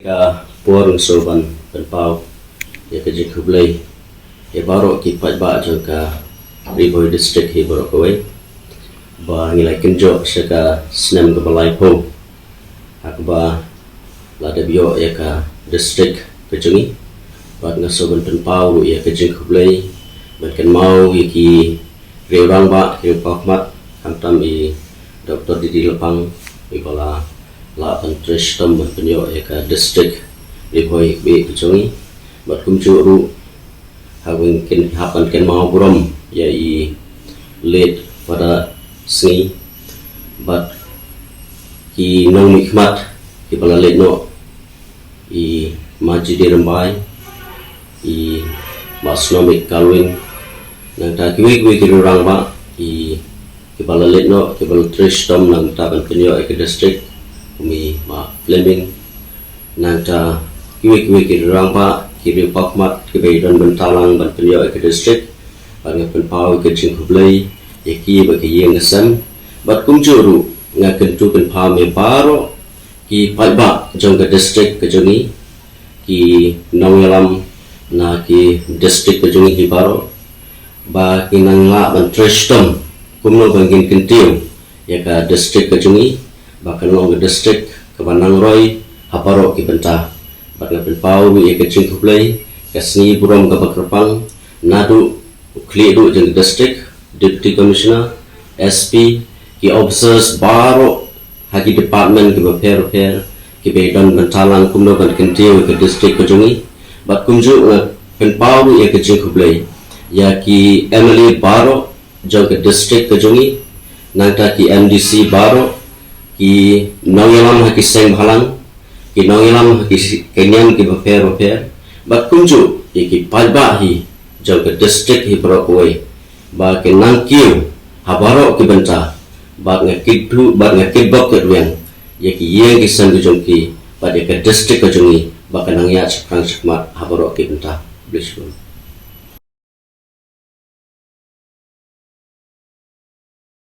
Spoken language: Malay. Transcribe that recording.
Ya por sorban penpau ya ke jikublai ya baru ki ba jangka Riboy district hi baru kawai ba ngilai kenjo seka snem ke balai po akba lada bio ya ka district kejungi ba ngasoban penpau ya ke jikublai bahkan mau ki reurang ba ki pakmat kamtam i Dr. Didi Lepang i bala la pentres tom penyo ya ka district Riboy be kejungi bat kumjuru hawing ken hapan ken mau buram ya i late pada sini bat ki nong mikmat ki bala late no i maji di rembai i masnomik kalwin nang ta kiwi ki rurang ba i ki bala late no ki bala trish tom nang ta ban penyo ke district umi ma Fleming nang ta kiwi ki rurang ba kiri pakmat ke baydon bentalang ban penyo ke district ban penpau ke jingkublai yaki ba ke yeng ngasam bat kumjuru ngaken tu penpau me baro ki paiba jong ke district ke jongi ki nongyalam na ki district ke jongi ki baro ba ki nangla ban treshtom kumno bangin kentiu ya ka district ke jongi ba kan long ke district ke banang roy haparo ki bentah batna penpau ya ke jingkublai kasni buram ka bakrapang nadu uklidu jeng district deputy commissioner SP ki officers baro hagi department ki repair ki bedan bentalang kumno ban kentiu ke district kejungi bat kumju penpau ya ke jingkublai ya ki MLA baro jong ke district kejungi nangta ki MDC baro ki nongyalam haki seng bhalang ki nongyalam ki kenyan ki repair bat kunju ki palba hi jong ke district hi brokoi ba ke nangkiu habaro ki benta ba ngakidlu ba ngakidbok ke ruang ya ki yeng ki sang jong ki ba ke district ke jongi ba ke nangya chakang chakmat habaro ki benta blishun